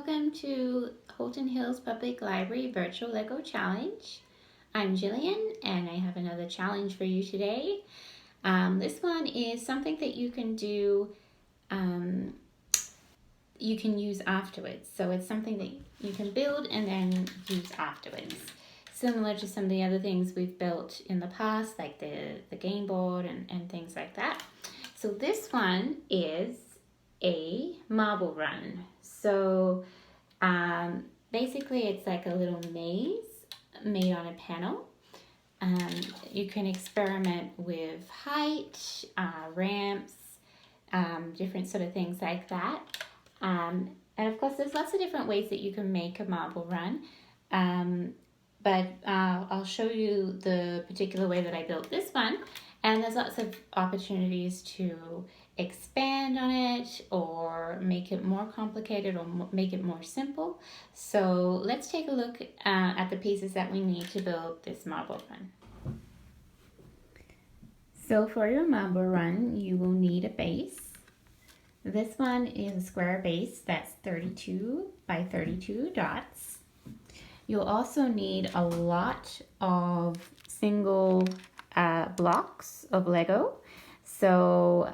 welcome to Holton Hills Public Library Virtual Lego Challenge. I'm Gillian and I have another challenge for you today. This one is something that you can do, you can use afterwards. So it's something that you can build and then use afterwards. Similar to some of the other things we've built in the past, like the game board and things like that. So this one is a marble run. So basically it's like a little maze made on a panel. You can experiment with height, ramps, different sort of things like that. And of course there's lots of different ways that you can make a marble run. But I'll show you the particular way that I built this one. And there's lots of opportunities to expand on it or make it more complicated or make it more simple. So let's take a look at the pieces that we need to build this marble run. So for your marble run, you will need a base. This one is a square base that's 32 by 32 dots. You'll also need a lot of single blocks of Lego. So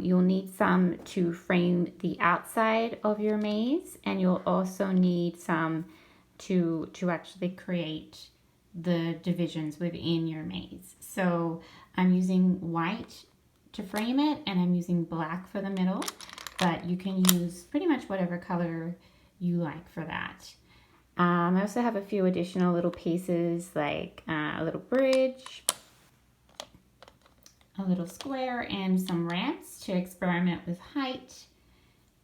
you'll need some to frame the outside of your maze, and you'll also need some to actually create the divisions within your maze. So I'm using white to frame it, and I'm using black for the middle, but you can use pretty much whatever color you like for that. I also have a few additional little pieces like a little bridge, a little square, and some ramps to experiment with height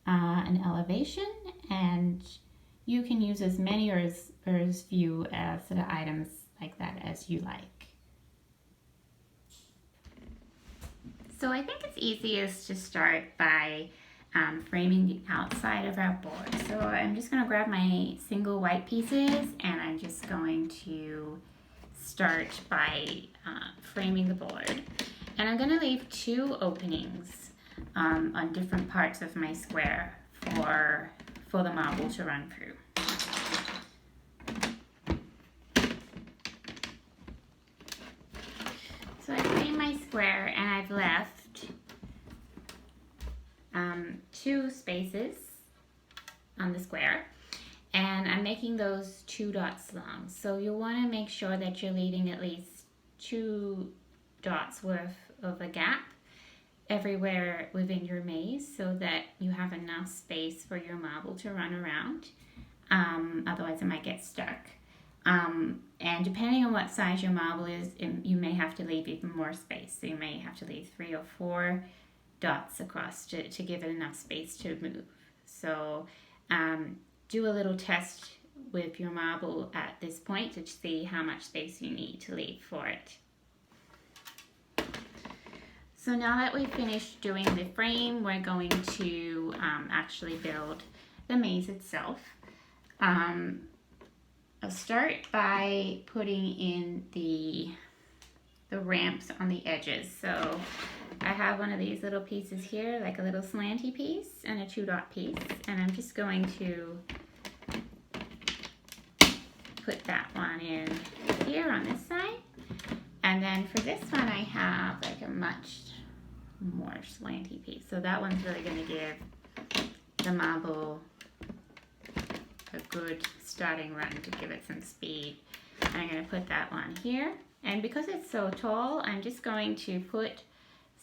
and elevation. And you can use as many or as few sort of items like that as you like. So I think it's easiest to start by framing the outside of our board. So I'm just going to grab my single white pieces and I'm just going to start by framing the board. And I'm going to leave two openings on different parts of my square for the marble to run through. So I framed my square and I've left two spaces on the square, and I'm making those 2 dots long. So you'll want to make sure that you're leaving at least 2 dots worth of a gap everywhere within your maze so that you have enough space for your marble to run around. Otherwise it might get stuck. And depending on what size your marble is, you may have to leave even more space. So you may have to leave 3 or 4 dots across to give it enough space to move. So do a little test with your marble at this point to see how much space you need to leave for it. So now that we've finished doing the frame, we're going to actually build the maze itself. I'll start by putting in the ramps on the edges. So I have one of these little pieces here, like a little slanty piece and a 2-dot piece, and I'm just going to put that one in here on this side. And then for this one I have like a much more slanty piece. So that one's really going to give the marble a good starting run to give it some speed. I'm going to put that one here. And because it's so tall, I'm just going to put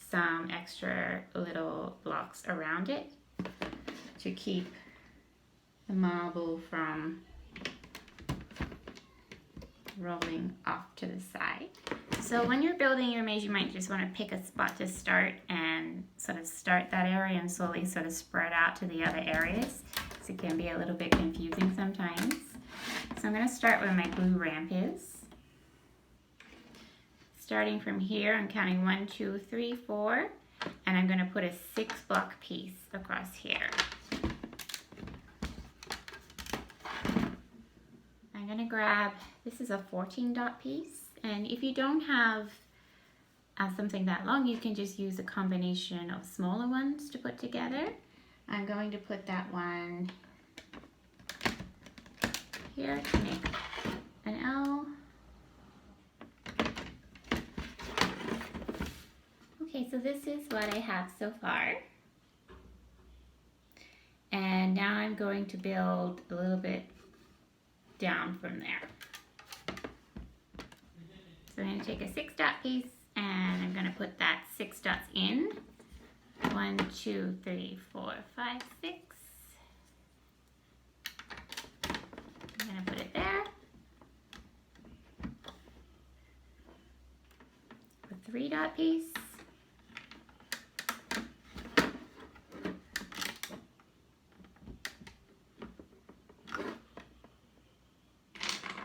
some extra little blocks around it to keep the marble from rolling off to the side. So when you're building your maze, you might just want to pick a spot to start and sort of start that area and slowly sort of spread out to the other areas. So it can be a little bit confusing sometimes. So I'm going to start where my blue ramp is. Starting from here, I'm counting 1, 2, 3, 4, and I'm going to put a 6-block piece across here. I'm going to grab, this is a 14-dot piece, and if you don't have something that long, you can just use a combination of smaller ones to put together. I'm going to put that one here to make an L. Okay, so this is what I have so far. And now I'm going to build a little bit down from there. So I'm going to take a 6 dot piece and I'm going to put that 6 dots in. 1, 2, 3, 4, 5, 6. I'm going to put it there. A 3 dot piece.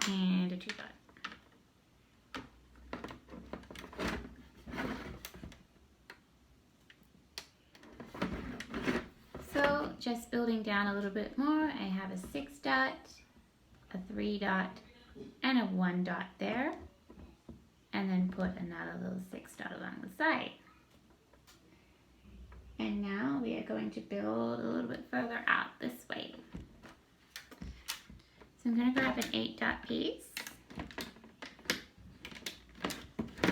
And a 2 dot. So just building down a little bit more, I have a 6 dot, a 3 dot, and a 1 dot there. And then put another little 6 dot along the side. And now we are going to build a little bit further out this way. So I'm going to grab an 8 dot piece.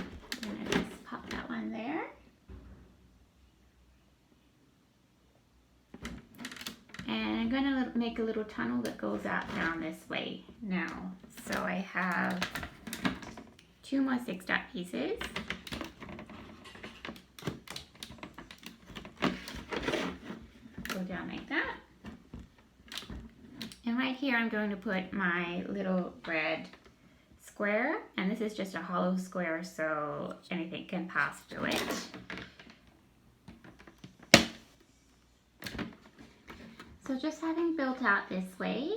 I'm going to just pop that one there. And I'm going to make a little tunnel that goes out down this way now. So I have 2 more 6 dot pieces. Go down like that. And right here I'm going to put my little red square, and this is just a hollow square so anything can pass through it. So just having built out this way,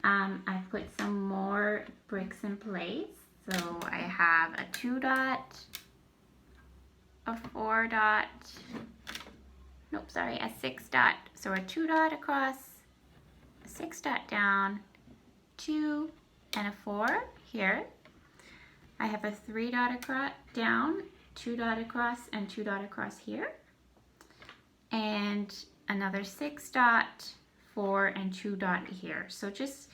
I've put some more bricks in place. So I have a 2 dot, a 4 dot, nope, sorry, a 6 dot. So a 2 dot across, a 6 dot down, 2, and a 4 here. I have a 3 dot across, down, 2 dot across, and 2 dot across here. And another 6 dot, 4, and 2 dot here. So just,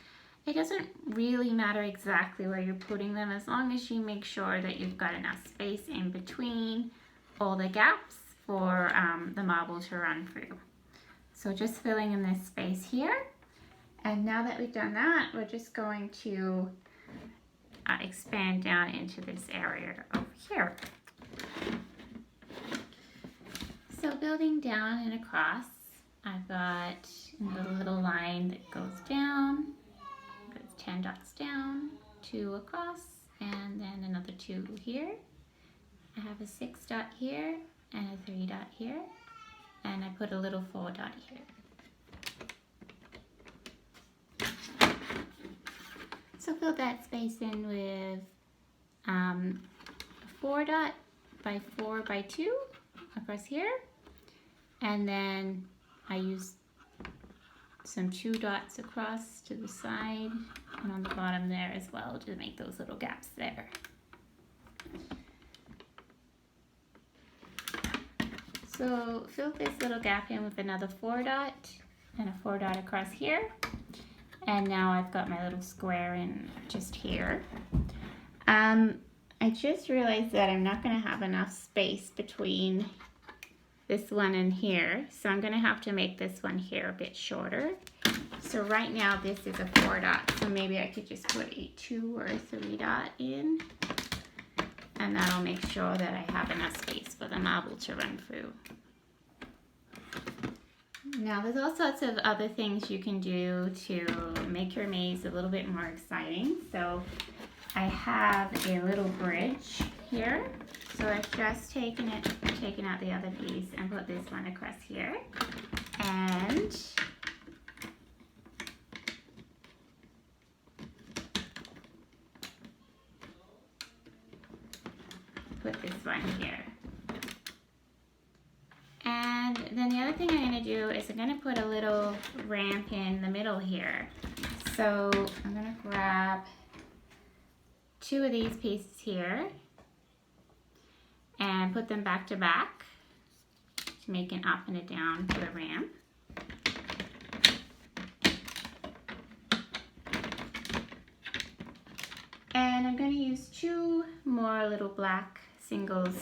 it doesn't really matter exactly where you're putting them as long as you make sure that you've got enough space in between all the gaps for the marble to run through. So just filling in this space here. And now that we've done that, we're just going to expand down into this area over here. So building down and across, I've got a little line that goes down, goes 10 dots down, 2 across, and then another 2 here. I have a 6 dot here and a 3 dot here, and I put a little 4 dot here. So fill that space in with 4 dot by 4 by 2 across here, and then I use some 2 dots across to the side and on the bottom there as well to make those little gaps there. So fill this little gap in with another 4 dot and a 4 dot across here. And now I've got my little square in just here. I just realized that I'm not going to have enough space between this one and here, so I'm going to have to make this one here a bit shorter. So right now this is a 4 dot, so maybe I could just put a 2 or a 3 dot in, and that'll make sure that I have enough space for the marble to run through. Now there's all sorts of other things you can do to make your maze a little bit more exciting. So I have a little bridge here. So I've just taken out the other piece and put this one across here. And put this one here. And then the other thing I'm going to do is I'm going to put a little ramp in the middle here. So I'm going to grab 2 of these pieces here and put them back to back to make an up and a down for the ramp. little black singles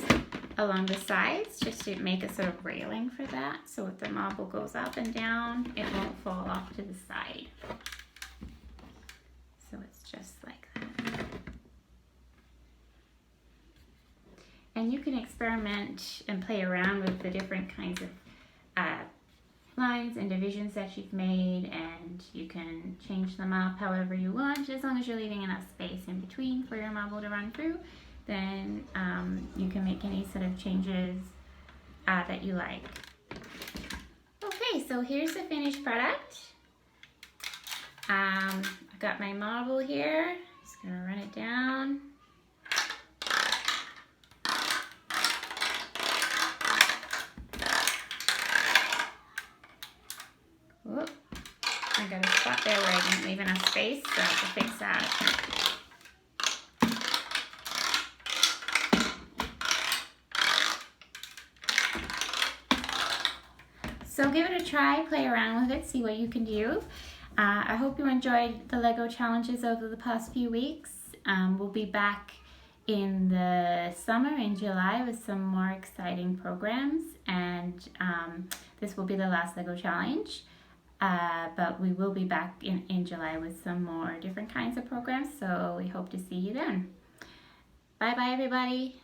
along the sides just to make a sort of railing for that. So if the marble goes up and down, it won't fall off to the side. So it's just like that. And you can experiment and play around with the different kinds of lines and divisions that you've made, and you can change them up however you want, as long as you're leaving enough space in between for your marble to run through. Then you can make any sort of changes that you like. Okay, so here's the finished product. I've got my marble here. Just gonna run it down. Whoop. I got a spot there where I didn't leave enough space, so I have to fix that. So give it a try, play around with it, see what you can do. I hope you enjoyed the Lego challenges over the past few weeks. We'll be back in the summer, in July, with some more exciting programs, and this will be the last Lego challenge. But we will be back in July with some more different kinds of programs, so we hope to see you then. Bye bye everybody.